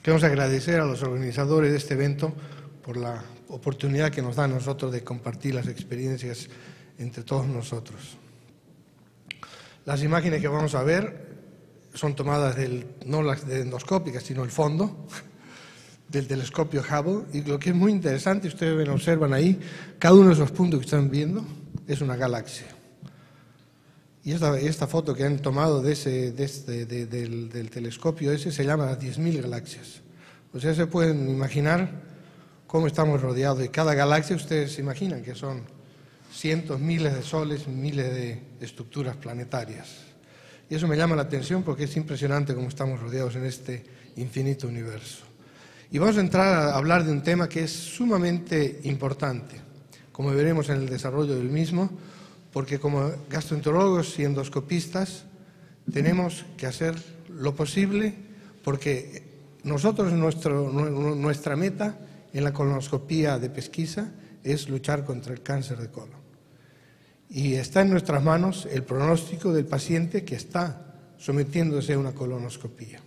Queremos agradecer a los organizadores de este evento por la oportunidad que nos dan a nosotros de compartir las experiencias entre todos nosotros. Las imágenes que vamos a ver son tomadas no las endoscópicas, sino el fondo del telescopio Hubble, y lo que es muy interesante, ustedes observan ahí, cada uno de esos puntos que están viendo es una galaxia. Y esta foto que han tomado del telescopio ese se llama las 10.000 galaxias. O sea, se pueden imaginar cómo estamos rodeados de cada galaxia. Ustedes se imaginan que son cientos, miles de soles, miles de estructuras planetarias. Y eso me llama la atención porque es impresionante cómo estamos rodeados en este infinito universo. Y vamos a entrar a hablar de un tema que es sumamente importante, como veremos en el desarrollo del mismo, porque como gastroenterólogos y endoscopistas tenemos que hacer lo posible porque nosotros, nuestra meta en la colonoscopía de pesquisa es luchar contra el cáncer de colon. Y está en nuestras manos el pronóstico del paciente que está sometiéndose a una colonoscopía.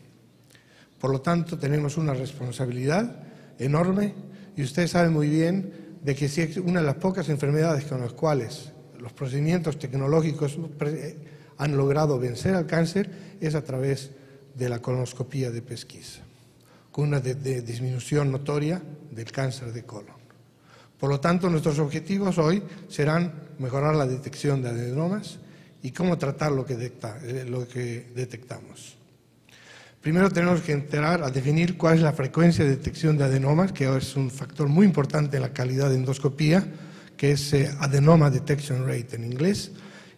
Por lo tanto, tenemos una responsabilidad enorme y ustedes saben muy bien de que si es una de las pocas enfermedades con las cuales los procedimientos tecnológicos han logrado vencer al cáncer es a través de la colonoscopía de pesquisa, con una disminución notoria del cáncer de colon. Por lo tanto, nuestros objetivos hoy serán mejorar la detección de adenomas y cómo tratar lo que detectamos. Primero tenemos que entrar a definir cuál es la frecuencia de detección de adenomas, que es un factor muy importante en la calidad de endoscopía, que es Adenoma Detection Rate en inglés,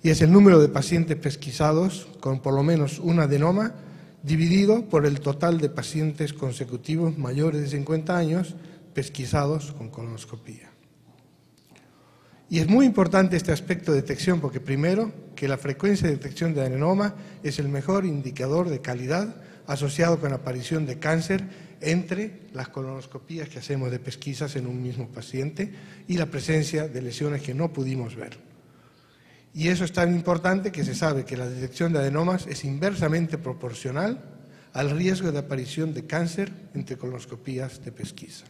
y es el número de pacientes pesquisados con por lo menos un adenoma dividido por el total de pacientes consecutivos mayores de 50 años pesquisados con colonoscopía. Y es muy importante este aspecto de detección porque primero, que la frecuencia de detección de adenoma es el mejor indicador de calidad asociado con la aparición de cáncer entre las colonoscopías que hacemos de pesquisas en un mismo paciente y la presencia de lesiones que no pudimos ver. Y eso es tan importante que se sabe que la detección de adenomas es inversamente proporcional al riesgo de aparición de cáncer entre colonoscopías de pesquisa.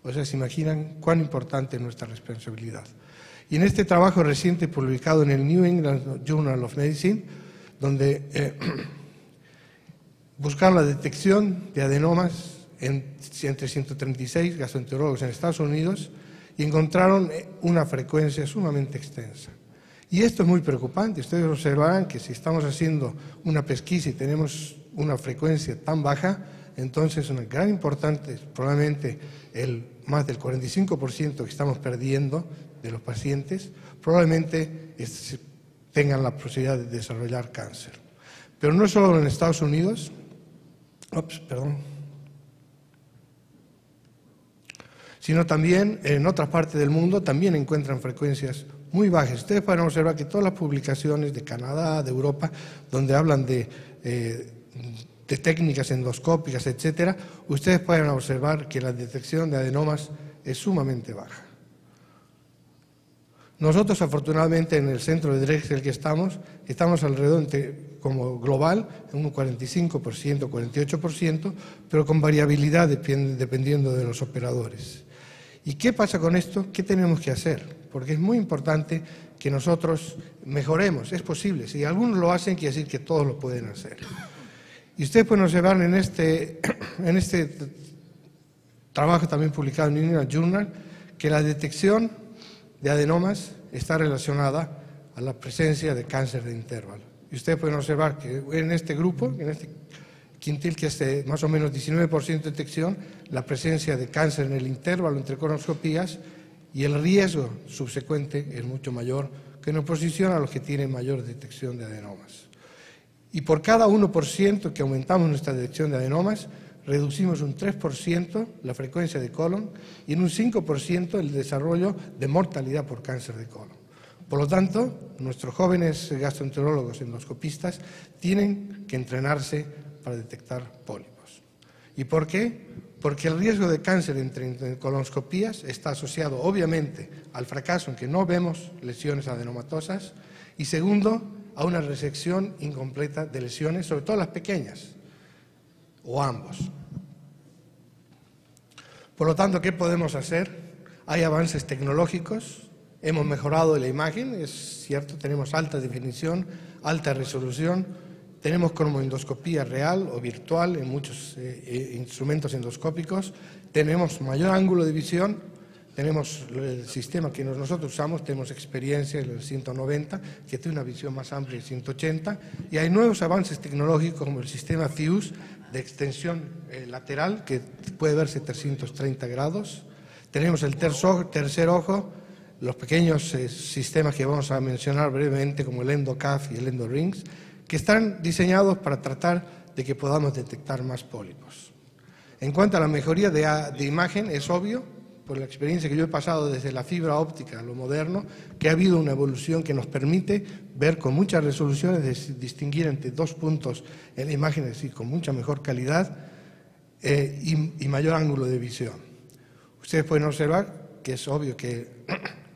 O sea, se imaginan cuán importante es nuestra responsabilidad. Y en este trabajo reciente publicado en el New England Journal of Medicine, donde buscaron la detección de adenomas entre 136 gastroenterólogos en Estados Unidos y encontraron una frecuencia sumamente extensa. Y esto es muy preocupante. Ustedes observarán que si estamos haciendo una pesquisa y tenemos una frecuencia tan baja, entonces es una gran importante, probablemente más del 45% que estamos perdiendo de los pacientes, probablemente tengan la posibilidad de desarrollar cáncer. Pero no solo en Estados Unidos, sino también en otras partes del mundo también encuentran frecuencias muy bajas. Ustedes pueden observar que todas las publicaciones de Canadá, de Europa, donde hablan de técnicas endoscópicas, etcétera, ustedes pueden observar que la detección de adenomas es sumamente baja. Nosotros, afortunadamente, en el centro de Drexel que estamos alrededor, como global, en un 45%, 48%, pero con variabilidad dependiendo de los operadores. ¿Y qué pasa con esto? ¿Qué tenemos que hacer? Porque es muy importante que nosotros mejoremos. Es posible. Si algunos lo hacen, quiere decir que todos lo pueden hacer. Y ustedes pueden observar en este trabajo también publicado en New England Journal que la detección de adenomas está relacionada a la presencia de cáncer de intervalo. Y ustedes pueden observar que en este grupo, en este quintil que es de más o menos 19% de detección, la presencia de cáncer en el intervalo entre colonoscopías y el riesgo subsecuente es mucho mayor que en oposición a los que tienen mayor detección de adenomas. Y por cada 1% que aumentamos nuestra detección de adenomas, reducimos un 3% la frecuencia de colon y en un 5% el desarrollo de mortalidad por cáncer de colon. Por lo tanto, nuestros jóvenes gastroenterólogos endoscopistas tienen que entrenarse para detectar pólipos. ¿Y por qué? Porque el riesgo de cáncer entre colonoscopías está asociado obviamente al fracaso en que no vemos lesiones adenomatosas y segundo, a una resección incompleta de lesiones, sobre todo las pequeñas, o ambos. Por lo tanto, ¿qué podemos hacer? Hay avances tecnológicos, hemos mejorado la imagen, es cierto, tenemos alta definición, alta resolución, tenemos cromoendoscopía real o virtual en muchos instrumentos endoscópicos, tenemos mayor ángulo de visión, tenemos el sistema que nosotros usamos, tenemos experiencia en el 190, que tiene una visión más amplia de 180, y hay nuevos avances tecnológicos como el sistema FIUS de extensión lateral, que puede verse 330 grados. Tenemos el tercer ojo, los pequeños sistemas que vamos a mencionar brevemente, como el EndoCAF y el EndoRings, que están diseñados para tratar de que podamos detectar más pólipos. En cuanto a la mejoría de imagen, es obvio, por la experiencia que yo he pasado desde la fibra óptica a lo moderno, que ha habido una evolución que nos permite ver con muchas resoluciones, distinguir entre dos puntos en la imagen, es decir, con mucha mejor calidad y mayor ángulo de visión. Ustedes pueden observar que es obvio que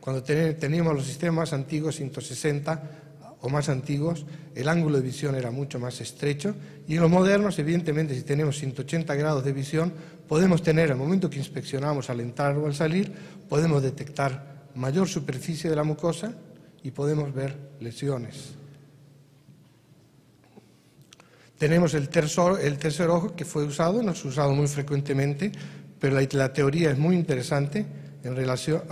cuando teníamos los sistemas más antiguos, 160 o más antiguos, el ángulo de visión era mucho más estrecho, y en los modernos, evidentemente, si tenemos 180 grados de visión, podemos tener, al momento que inspeccionamos al entrar o al salir, podemos detectar mayor superficie de la mucosa y podemos ver lesiones. Tenemos el tercer ojo, que fue usado, no se ha usado muy frecuentemente, pero la teoría es muy interesante en relación...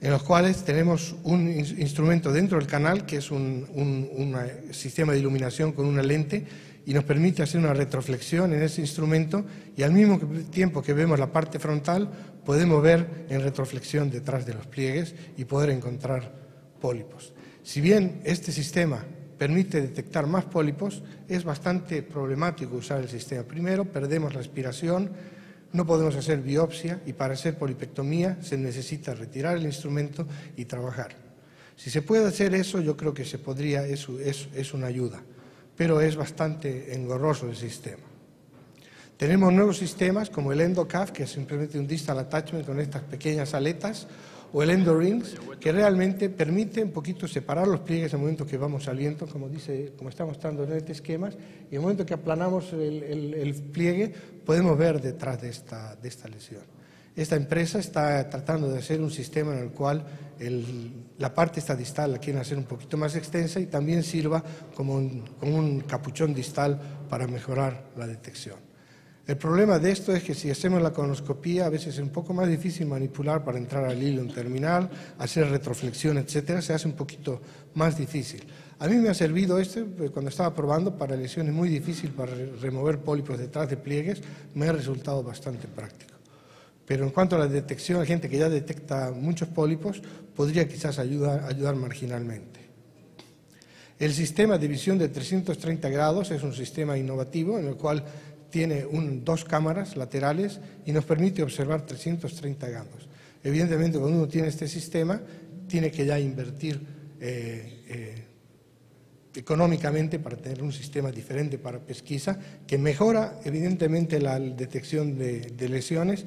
en los cuales tenemos un instrumento dentro del canal, que es un sistema de iluminación con una lente, y nos permite hacer una retroflexión en ese instrumento, y al mismo tiempo que vemos la parte frontal, podemos ver en retroflexión detrás de los pliegues y poder encontrar pólipos. Si bien este sistema permite detectar más pólipos, es bastante problemático usar el sistema. Primero, perdemos la aspiración, no podemos hacer biopsia, y para hacer polipectomía se necesita retirar el instrumento y trabajar. Si se puede hacer eso, yo creo que se podría, es una ayuda, pero es bastante engorroso el sistema. Tenemos nuevos sistemas como el EndoCAF, que es simplemente un distal attachment con estas pequeñas aletas, o el EndoRings, que realmente permite un poquito separar los pliegues en el momento que vamos saliendo, como está mostrando en este esquema, y en el momento que aplanamos el pliegue, podemos ver detrás de esta lesión. Esta empresa está tratando de hacer un sistema en el cual la parte esta distal la quieren hacer un poquito más extensa y también sirva como un capuchón distal para mejorar la detección. El problema de esto es que si hacemos la colonoscopía, a veces es un poco más difícil manipular para entrar al hilo terminal, hacer retroflexión, etcétera, se hace un poquito más difícil. A mí me ha servido cuando estaba probando para lesiones muy difíciles, para remover pólipos detrás de pliegues, me ha resultado bastante práctico. Pero en cuanto a la detección, hay gente que ya detecta muchos pólipos, podría quizás ayudar marginalmente. El sistema de visión de 330 grados es un sistema innovativo en el cual tiene dos cámaras laterales y nos permite observar 330 grados. Evidentemente, cuando uno tiene este sistema, tiene que ya invertir económicamente para tener un sistema diferente para pesquisa, que mejora evidentemente la detección de lesiones,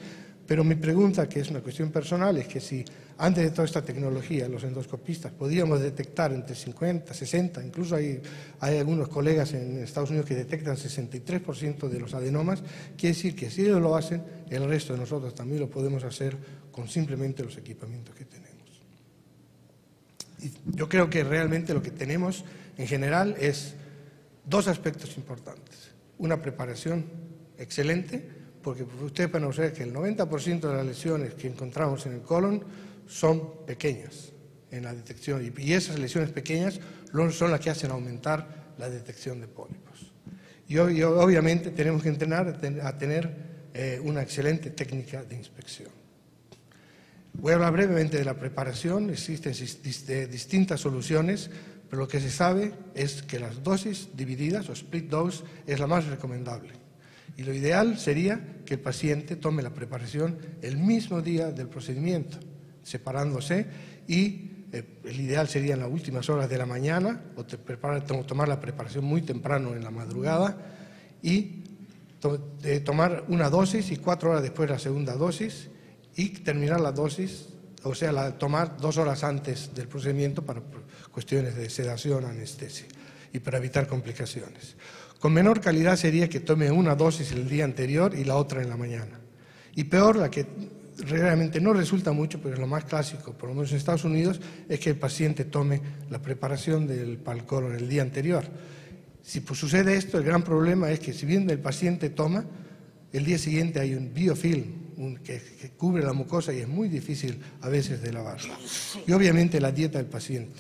pero mi pregunta, que es una cuestión personal, es que si antes de toda esta tecnología los endoscopistas podíamos detectar entre 50, 60, incluso hay algunos colegas en Estados Unidos que detectan 63% de los adenomas, quiere decir que si ellos lo hacen, el resto de nosotros también lo podemos hacer con simplemente los equipamientos que tenemos. Y yo creo que realmente lo que tenemos en general es dos aspectos importantes. Una preparación excelente, porque ustedes van a observar que el 90% de las lesiones que encontramos en el colon son pequeñas en la detección, y esas lesiones pequeñas son las que hacen aumentar la detección de pólipos. Y obviamente tenemos que entrenar a tener una excelente técnica de inspección. Voy a hablar brevemente de la preparación. Existen distintas soluciones, pero lo que se sabe es que las dosis divididas o split dose es la más recomendable. Y lo ideal sería que el paciente tome la preparación el mismo día del procedimiento, separándose, y el ideal sería en las últimas horas de la mañana, o tomar la preparación muy temprano en la madrugada, y tomar una dosis y 4 horas después la segunda dosis, y terminar la dosis, o sea, tomar 2 horas antes del procedimiento para cuestiones de sedación, anestesia. y para evitar complicaciones. Con menor calidad sería que tome una dosis el día anterior y la otra en la mañana. Y peor, la que realmente no resulta mucho, pero es lo más clásico, por lo menos en Estados Unidos, es que el paciente tome la preparación para el colon el día anterior. Si pues sucede esto, el gran problema es que si bien el paciente toma, el día siguiente hay un biofilm que cubre la mucosa y es muy difícil a veces de lavarla. Y obviamente la dieta del paciente.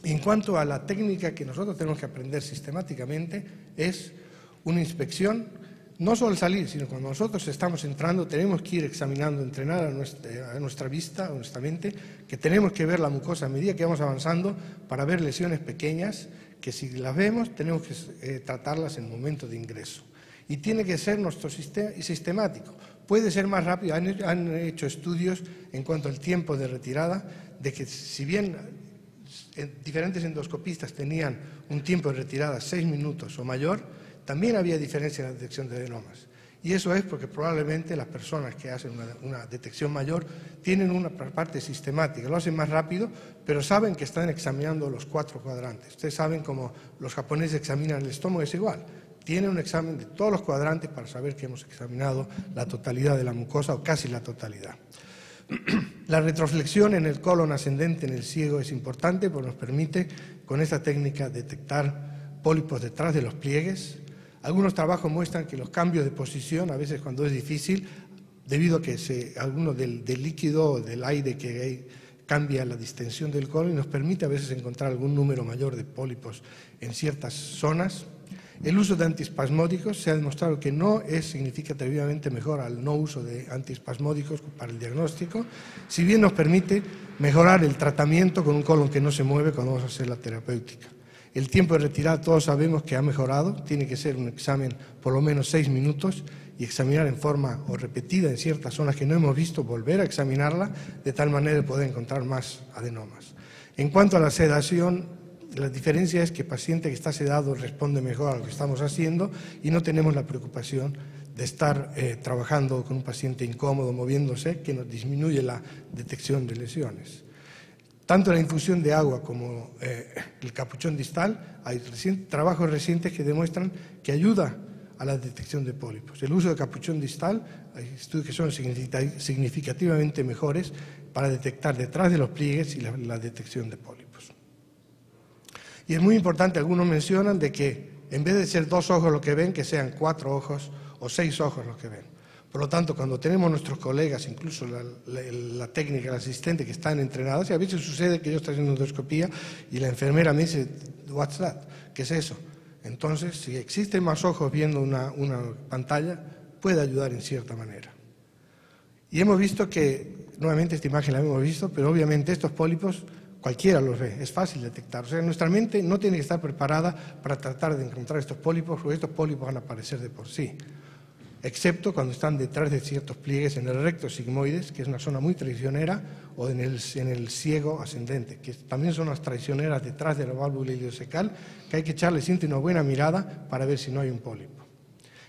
En cuanto a la técnica que nosotros tenemos que aprender sistemáticamente, es una inspección. No solo al salir, sino cuando nosotros estamos entrando, tenemos que ir examinando, entrenar a nuestra vista, a nuestra mente, que tenemos que ver la mucosa a medida que vamos avanzando para ver lesiones pequeñas, que si las vemos tenemos que tratarlas en el momento de ingreso. Y tiene que ser nuestro sistema sistemático. Puede ser más rápido, han hecho estudios en cuanto al tiempo de retirada, de que si bien diferentes endoscopistas tenían un tiempo de retirada 6 minutos o mayor, también había diferencia en la detección de adenomas. Y eso es porque probablemente las personas que hacen una detección mayor tienen una parte sistemática, lo hacen más rápido, pero saben que están examinando los 4 cuadrantes. Ustedes saben cómo los japoneses examinan el estómago, es igual. Tienen un examen de todos los cuadrantes para saber que hemos examinado la totalidad de la mucosa o casi la totalidad. La retroflexión en el colon ascendente en el ciego es importante porque nos permite con esta técnica detectar pólipos detrás de los pliegues. Algunos trabajos muestran que los cambios de posición, a veces cuando es difícil, debido a que alguno del líquido o del aire que hay, cambia la distensión del colon y nos permite a veces encontrar algún número mayor de pólipos en ciertas zonas. El uso de antiespasmódicos se ha demostrado que no es significativamente mejor al no uso de antiespasmódicos para el diagnóstico, si bien nos permite mejorar el tratamiento con un colon que no se mueve cuando vamos a hacer la terapéutica. El tiempo de retirada todos sabemos que ha mejorado, tiene que ser un examen por lo menos 6 minutos y examinar en forma o repetida en ciertas zonas que no hemos visto, volver a examinarla de tal manera de poder encontrar más adenomas. En cuanto a la sedación, la diferencia es que el paciente que está sedado responde mejor a lo que estamos haciendo y no tenemos la preocupación de estar trabajando con un paciente incómodo, moviéndose, que nos disminuye la detección de lesiones. Tanto la infusión de agua como el capuchón distal, hay trabajos recientes que demuestran que ayuda a la detección de pólipos. El uso de capuchón distal, hay estudios que son significativamente mejores para detectar detrás de los pliegues y la detección de pólipos. Y es muy importante, algunos mencionan de que en vez de ser 2 ojos lo que ven, que sean 4 ojos o 6 ojos los que ven. Por lo tanto, cuando tenemos nuestros colegas, incluso la técnica, el asistente que están entrenados, y a veces sucede que yo estoy haciendo endoscopía y la enfermera me dice, "What's that?", ¿qué es eso? Entonces, si existen más ojos viendo una pantalla, puede ayudar en cierta manera. Y hemos visto que, nuevamente esta imagen la hemos visto, pero obviamente estos pólipos cualquiera los ve, es fácil detectar. O sea, nuestra mente no tiene que estar preparada para tratar de encontrar estos pólipos, porque estos pólipos van a aparecer de por sí, excepto cuando están detrás de ciertos pliegues en el recto sigmoides, que es una zona muy traicionera, o en el ciego ascendente, que también son las traicioneras detrás de la válvula iliocecal, que hay que echarle siempre una buena mirada para ver si no hay un pólipo.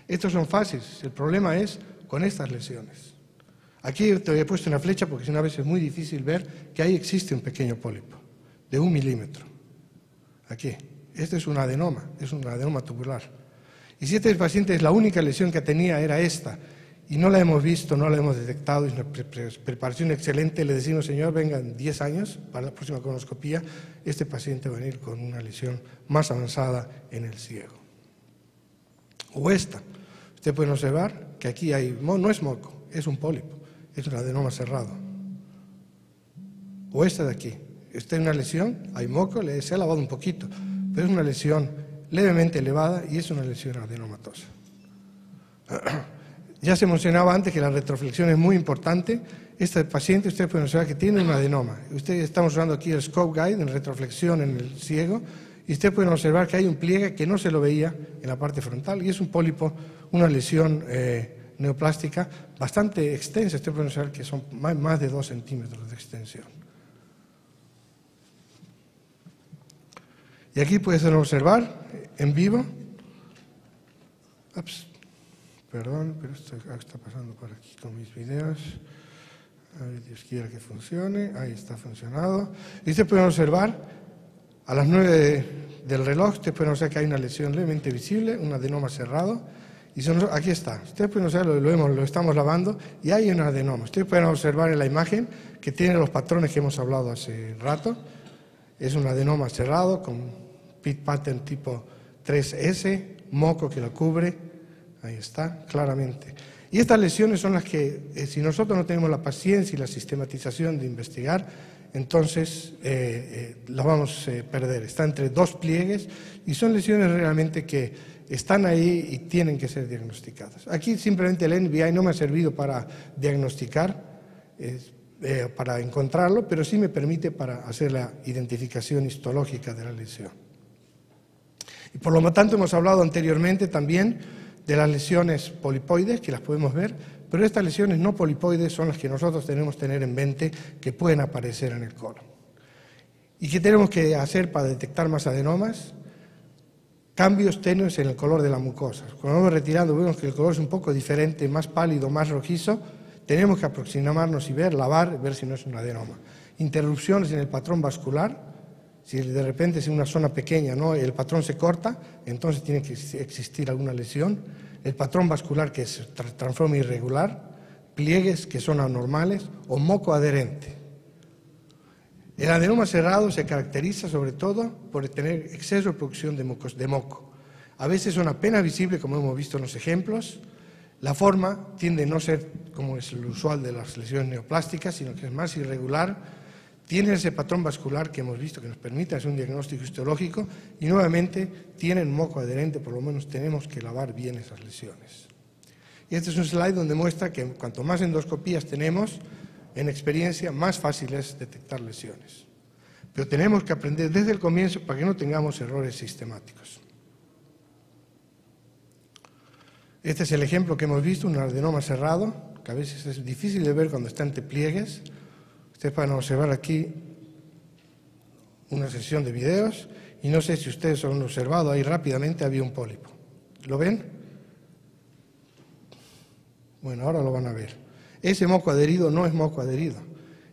Estos son fáciles, el problema es con estas lesiones. Aquí te había puesto una flecha porque a veces es muy difícil ver que ahí existe un pequeño pólipo de 1 milímetro. Aquí. Este es un adenoma tubular. Y si este paciente es la única lesión que tenía era esta y no la hemos visto, no la hemos detectado, es una preparación excelente, le decimos, señor, venga en 10 años para la próxima colonoscopía, este paciente va a venir con una lesión más avanzada en el ciego. O esta. Usted puede observar que aquí no es moco, es un pólipo. Es un adenoma cerrado. O esta de aquí. Esta es una lesión, hay moco, se ha lavado un poquito, pero es una lesión levemente elevada y es una lesión adenomatosa. Ya se mencionaba antes que la retroflexión es muy importante. Este paciente, ustedes pueden observar que tiene un adenoma. Estamos usando aquí el Scope Guide en retroflexión en el ciego y ustedes pueden observar que hay un pliegue que no se lo veía en la parte frontal y es un pólipo, una lesión neoplástica bastante extensa. Ustedes pueden observar que son más de 2 centímetros de extensión. Y aquí pueden observar en vivo. Perdón, pero esto está pasando por aquí con mis videos. A ver, Dios quiera que funcione. Ahí está funcionado. Y ustedes pueden observar a las 9 del reloj, ustedes pueden observar que hay una lesión levemente visible, un adenoma cerrado. Y aquí está. Ustedes pueden observar, lo estamos lavando y hay un adenoma. Ustedes pueden observar en la imagen que tiene los patrones que hemos hablado hace rato. Es un adenoma cerrado con pit pattern tipo 3S, moco que lo cubre. Ahí está, claramente. Y estas lesiones son las que, si nosotros no tenemos la paciencia y la sistematización de investigar, entonces las vamos a perder. Está entre dos pliegues y son lesiones realmente que están ahí y tienen que ser diagnosticadas. Aquí simplemente el NBI no me ha servido para diagnosticar, para encontrarlo, pero sí me permite para hacer la identificación histológica de la lesión. Y por lo tanto hemos hablado anteriormente también de las lesiones polipoides, que las podemos ver, pero estas lesiones no polipoides son las que nosotros tenemos que tener en mente que pueden aparecer en el colon. ¿Y qué tenemos que hacer para detectar más adenomas? Cambios tenues en el color de la mucosa. Cuando vamos retirando vemos que el color es un poco diferente, más pálido, más rojizo. Tenemos que aproximarnos y lavar, ver si no es un adenoma. Interrupciones en el patrón vascular. Si de repente es en una zona pequeña, ¿no?, el patrón se corta, entonces tiene que existir alguna lesión. El patrón vascular que se transforma irregular, pliegues que son anormales o moco adherente. El adenoma cerrado se caracteriza sobre todo por tener exceso de producción de moco. A veces son apenas visibles, como hemos visto en los ejemplos. La forma tiende a no ser como es lo usual de las lesiones neoplásticas, sino que es más irregular. Tiene ese patrón vascular que hemos visto que nos permite hacer un diagnóstico histológico y nuevamente tienen moco adherente, por lo menos tenemos que lavar bien esas lesiones. Y este es un slide donde muestra que cuanto más endoscopías tenemos, en experiencia, más fácil es detectar lesiones. Pero tenemos que aprender desde el comienzo para que no tengamos errores sistemáticos. Este es el ejemplo que hemos visto, un adenoma cerrado, que a veces es difícil de ver cuando está entre pliegues. Ustedes pueden observar aquí una sesión de videos y no sé si ustedes han observado, ahí rápidamente había un pólipo. ¿Lo ven? Bueno, ahora lo van a ver. Ese moco adherido no es moco adherido.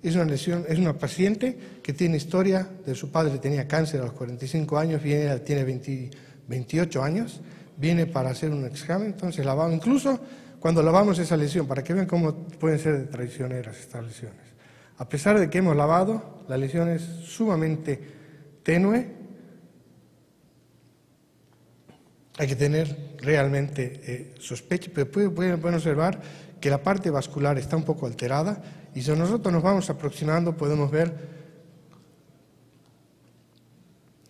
Es una lesión, es una paciente que tiene historia de su padre, tenía cáncer a los 45 años, tiene 28 años, viene para hacer un examen, entonces lavamos, incluso cuando lavamos esa lesión, para que vean cómo pueden ser traicioneras estas lesiones. A pesar de que hemos lavado, la lesión es sumamente tenue. Hay que tener realmente sospecha, pero pueden observar que la parte vascular está un poco alterada y si nosotros nos vamos aproximando podemos ver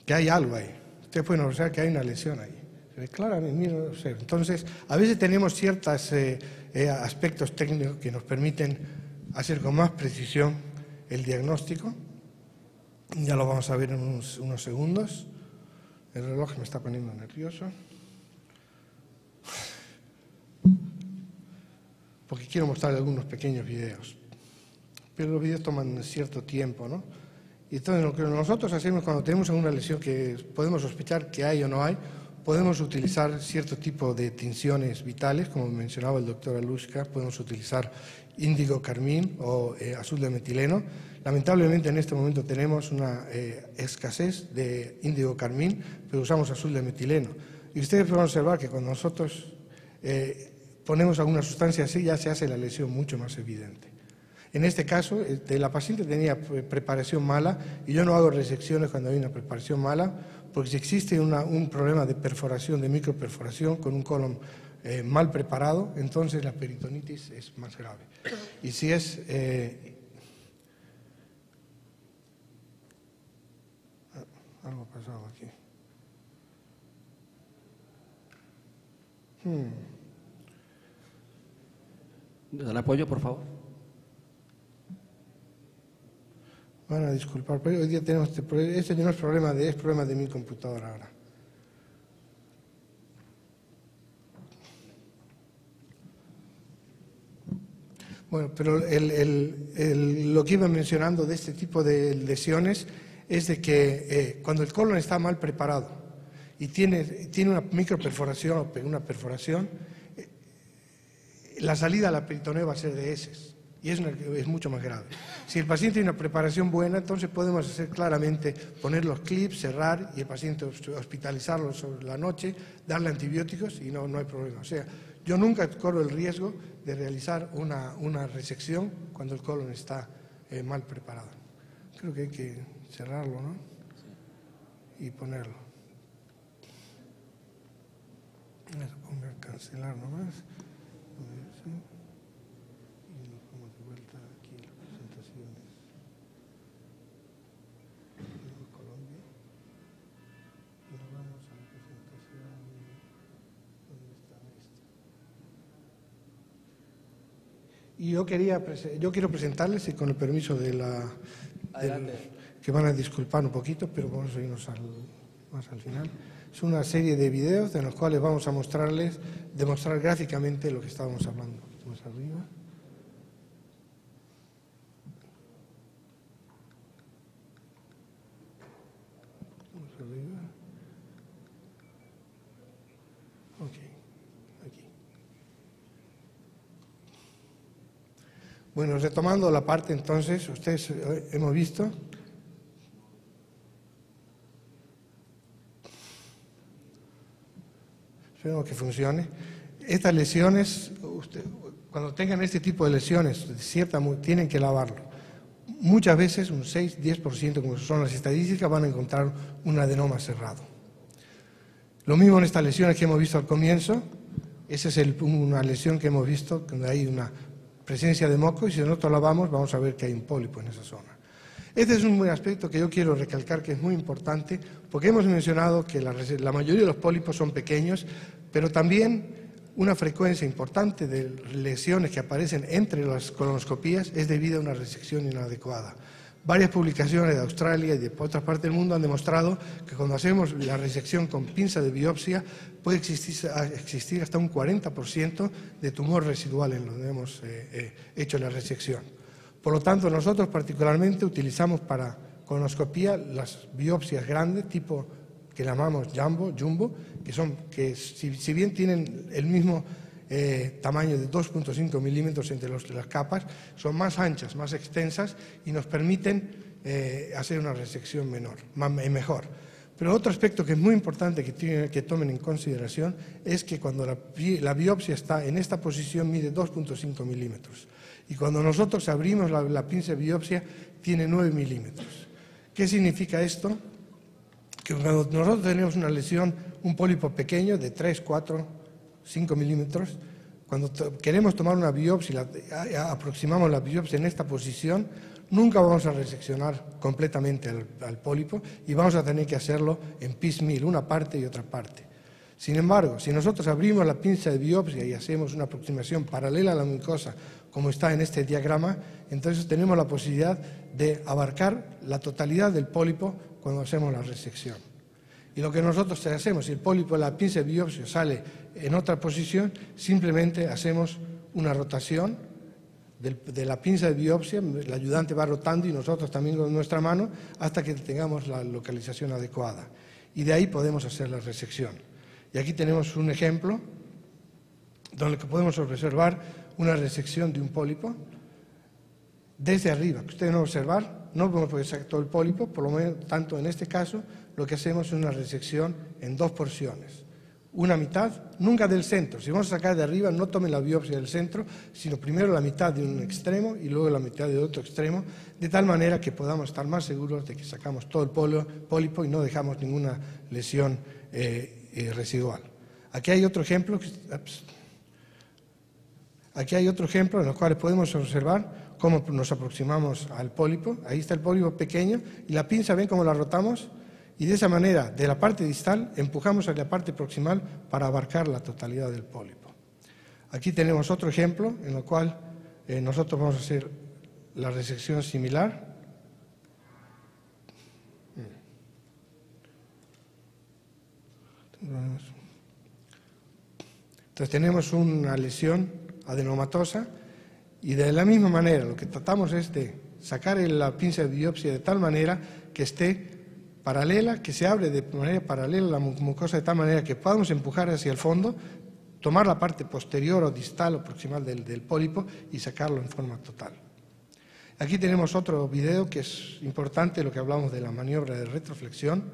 que hay algo ahí. Ustedes pueden observar que hay una lesión ahí. Claramente, entonces, a veces tenemos ciertos aspectos técnicos que nos permiten hacer con más precisión el diagnóstico. Ya lo vamos a ver en unos segundos. El reloj me está poniendo nervioso. Porque quiero mostrarle algunos pequeños videos. Pero los videos toman cierto tiempo, ¿no? Y entonces lo que nosotros hacemos cuando tenemos alguna lesión que podemos sospechar que hay o no hay, podemos utilizar cierto tipo de tinciones vitales, como mencionaba el doctor Alushka, podemos utilizar índigo carmín o azul de metileno. Lamentablemente en este momento tenemos una escasez de índigo carmín, pero usamos azul de metileno. Y ustedes pueden observar que cuando nosotros ponemos alguna sustancia así, ya se hace la lesión mucho más evidente. En este caso, la paciente tenía preparación mala y yo no hago resecciones cuando hay una preparación mala, porque si existe un problema de perforación, de microperforación con un colon mal preparado, entonces la peritonitis es más grave. Y si es... algo ha pasado aquí. ¿Dan apoyo, por favor? Van a disculpar, pero hoy día tenemos este problema. Este no es problema de mi computadora ahora. Bueno, pero lo que iba mencionando de este tipo de lesiones es de que cuando el colon está mal preparado y tiene una microperforación o una perforación, la salida a la peritoneo va a ser de heces. y es mucho más grave. Si el paciente tiene una preparación buena, entonces podemos hacer claramente, poner los clips, cerrar y el paciente hospitalizarlo sobre la noche, darle antibióticos y no hay problema. O sea, yo nunca corro el riesgo de realizar una resección cuando el colon está mal preparado. Creo que hay que cerrarlo, ¿no? Y ponerlo. Eso, ponga cancelar nomás. Y nos vamos de vuelta aquí a las presentaciones. Colombia. Y nos vamos a la presentación. ¿Dónde está esta? Y yo quiero presentarles, y con el permiso de que van a disculpar un poquito, pero vamos a irnos más al final. Es una serie de videos en los cuales vamos a demostrar gráficamente lo que estábamos hablando. Más arriba. Más arriba. Ok, aquí. Bueno, retomando la parte entonces, ustedes hemos visto. Esperemos que funcione. Estas lesiones, cuando tengan este tipo de lesiones, tienen que lavarlo. Muchas veces, un 6-10%, como son las estadísticas, van a encontrar un adenoma cerrado. Lo mismo en estas lesiones que hemos visto al comienzo. Esa es una lesión que hemos visto, donde hay una presencia de moco, y si nosotros lavamos, vamos a ver que hay un pólipo en esa zona. Este es un buen aspecto que yo quiero recalcar, que es muy importante, porque hemos mencionado que la mayoría de los pólipos son pequeños, pero también una frecuencia importante de lesiones que aparecen entre las colonoscopías es debido a una resección inadecuada. Varias publicaciones de Australia y de otras partes del mundo han demostrado que cuando hacemos la resección con pinza de biopsia puede existir hasta un 40% de tumor residual en donde hemos hecho la resección. Por lo tanto, nosotros particularmente utilizamos para colonoscopía las biopsias grandes, tipo que llamamos jumbo, que si bien tienen el mismo tamaño de 2.5 milímetros entre las capas, son más anchas, más extensas y nos permiten hacer una resección mejor. Pero otro aspecto que es muy importante que tomen en consideración es que cuando la biopsia está en esta posición mide 2.5 milímetros. Y cuando nosotros abrimos la pinza de biopsia, tiene 9 milímetros. ¿Qué significa esto? Que cuando nosotros tenemos una lesión, un pólipo pequeño de 3, 4, 5 milímetros, cuando queremos tomar una biopsia, aproximamos la biopsia en esta posición, nunca vamos a reseccionar completamente al pólipo y vamos a tener que hacerlo en piecemeal, una parte y otra parte. Sin embargo, si nosotros abrimos la pinza de biopsia y hacemos una aproximación paralela a la mucosa, como está en este diagrama, entonces tenemos la posibilidad de abarcar la totalidad del pólipo cuando hacemos la resección. Y lo que nosotros hacemos, si el pólipo de la pinza de biopsia sale en otra posición, simplemente hacemos una rotación de la pinza de biopsia, el ayudante va rotando y nosotros también con nuestra mano hasta que tengamos la localización adecuada. Y de ahí podemos hacer la resección. Y aquí tenemos un ejemplo donde podemos observar una resección de un pólipo desde arriba. Que ustedes van a observar, no podemos sacar todo el pólipo, por lo menos tanto en este caso, lo que hacemos es una resección en 2 porciones. Una mitad, nunca del centro. Si vamos a sacar de arriba, no tomen la biopsia del centro, sino primero la mitad de un extremo y luego la mitad de otro extremo, de tal manera que podamos estar más seguros de que sacamos todo el pólipo y no dejamos ninguna lesión residual. Aquí hay otro ejemplo. Aquí hay otro ejemplo en el cual podemos observar cómo nos aproximamos al pólipo. Ahí está el pólipo pequeño y la pinza, ¿ven cómo la rotamos? Y de esa manera, de la parte distal, empujamos a la parte proximal para abarcar la totalidad del pólipo. Aquí tenemos otro ejemplo en el cual nosotros vamos a hacer la resección similar. Entonces tenemos una lesión adenomatosa y de la misma manera lo que tratamos es de sacar la pinza de biopsia de tal manera que esté paralela, que se abre de manera paralela a la mucosa de tal manera que podamos empujar hacia el fondo tomar la parte posterior o distal o proximal del pólipo y sacarlo en forma total. Aquí tenemos otro video que es importante, lo que hablamos de la maniobra de retroflexión.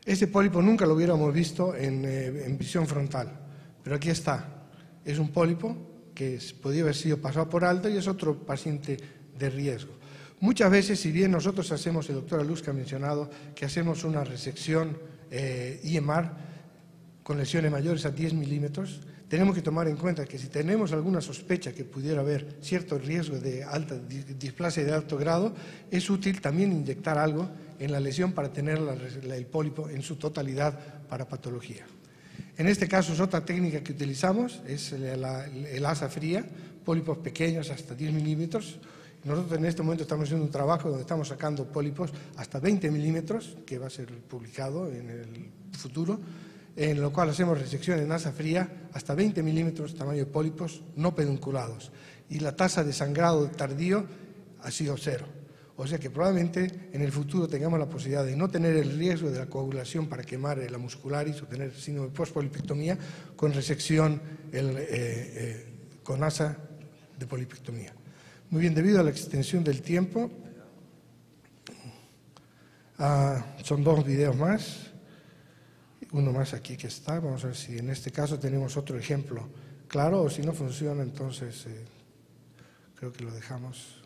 Este pólipo nunca lo hubiéramos visto en visión frontal, pero aquí está. Es un pólipo que podía haber sido pasado por alto y es otro paciente de riesgo. Muchas veces, si bien nosotros hacemos, el doctor Alusca ha mencionado que hacemos una resección IMR con lesiones mayores a 10 milímetros, tenemos que tomar en cuenta que si tenemos alguna sospecha que pudiera haber cierto riesgo de alta displasia de alto grado, es útil también inyectar algo en la lesión para tener el pólipo en su totalidad para patología. En este caso es otra técnica que utilizamos, es el asa fría, pólipos pequeños hasta 10 milímetros. Nosotros en este momento estamos haciendo un trabajo donde estamos sacando pólipos hasta 20 milímetros, que va a ser publicado en el futuro, en lo cual hacemos resección en asa fría hasta 20 milímetros tamaño de pólipos no pedunculados. Y la tasa de sangrado tardío ha sido 0. O sea que probablemente en el futuro tengamos la posibilidad de no tener el riesgo de la coagulación para quemar la muscularis o tener síndrome de postpolipectomía con resección con asa de polipectomía. Muy bien, debido a la extensión del tiempo, son 2 videos más, uno más aquí que está, vamos a ver si en este caso tenemos otro ejemplo claro, o si no funciona, entonces creo que lo dejamos.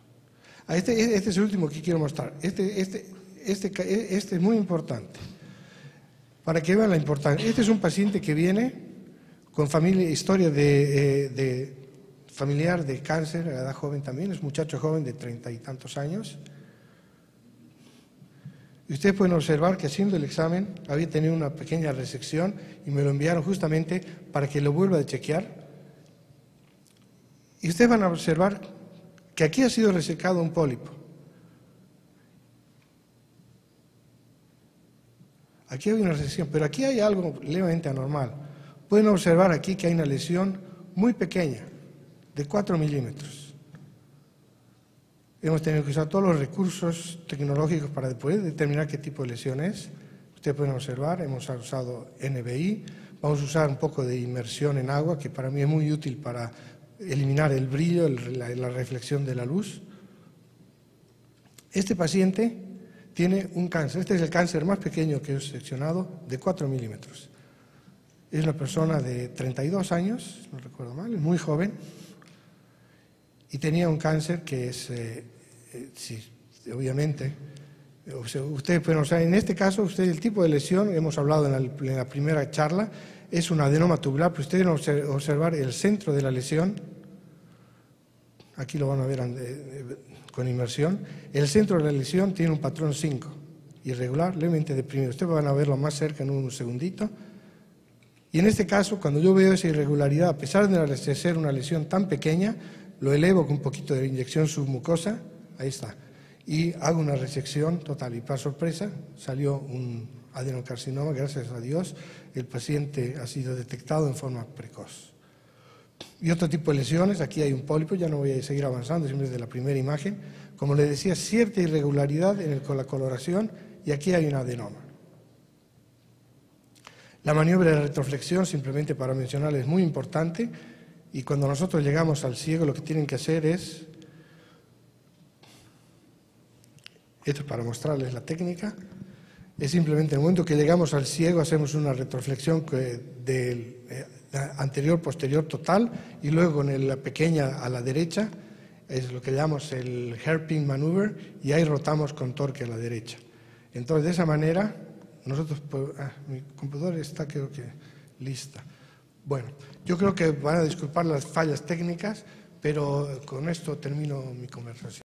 Este es el último que quiero mostrar, este es muy importante, para que vean la importancia. Este es un paciente que viene con historia de familiar de cáncer a edad joven también, es muchacho joven de 30 y tantos años. Y ustedes pueden observar que haciendo el examen había tenido una pequeña resección y me lo enviaron justamente para que lo vuelva a chequear. Y ustedes van a observar que aquí ha sido resecado un pólipo. Aquí hay una resección, pero aquí hay algo levemente anormal. Pueden observar aquí que hay una lesión muy pequeña, de 4 milímetros. Hemos tenido que usar todos los recursos tecnológicos para poder determinar qué tipo de lesión es. Ustedes pueden observar, hemos usado NBI, vamos a usar un poco de inmersión en agua, que para mí es muy útil para eliminar el brillo, la reflexión de la luz. Este paciente tiene un cáncer, este es el cáncer más pequeño que he seccionado, de 4 milímetros. Es una persona de 32 años, no recuerdo mal, muy joven, y tenía un cáncer que es, obviamente, ustedes pueden, en este caso, el tipo de lesión, hemos hablado en la primera charla, es un adenoma tubular, pero ustedes van a observar el centro de la lesión, aquí lo van a ver con inmersión, el centro de la lesión tiene un patrón 5, irregular, levemente deprimido. Ustedes van a verlo más cerca en un segundito. Y en este caso, cuando yo veo esa irregularidad, a pesar de ser una lesión tan pequeña, lo elevo con un poquito de inyección submucosa, ahí está, y hago una resección total. Y para sorpresa, salió un adenocarcinoma, gracias a Dios, el paciente ha sido detectado en forma precoz. Y otro tipo de lesiones, aquí hay un pólipo, ya no voy a seguir avanzando, simplemente de la primera imagen. Como les decía, cierta irregularidad con la coloración, y aquí hay un adenoma. La maniobra de retroflexión, simplemente para mencionarles, es muy importante, y cuando nosotros llegamos al ciego lo que tienen que hacer es, esto es para mostrarles la técnica, es simplemente en el momento que llegamos al ciego hacemos una retroflexión del anterior-posterior total y luego con la pequeña a la derecha, es lo que llamamos el hairpin maneuver, y ahí rotamos con torque a la derecha. Entonces, de esa manera, nosotros, mi computadora está creo que lista. Bueno, yo creo que van a disculpar las fallas técnicas, pero con esto termino mi conversación.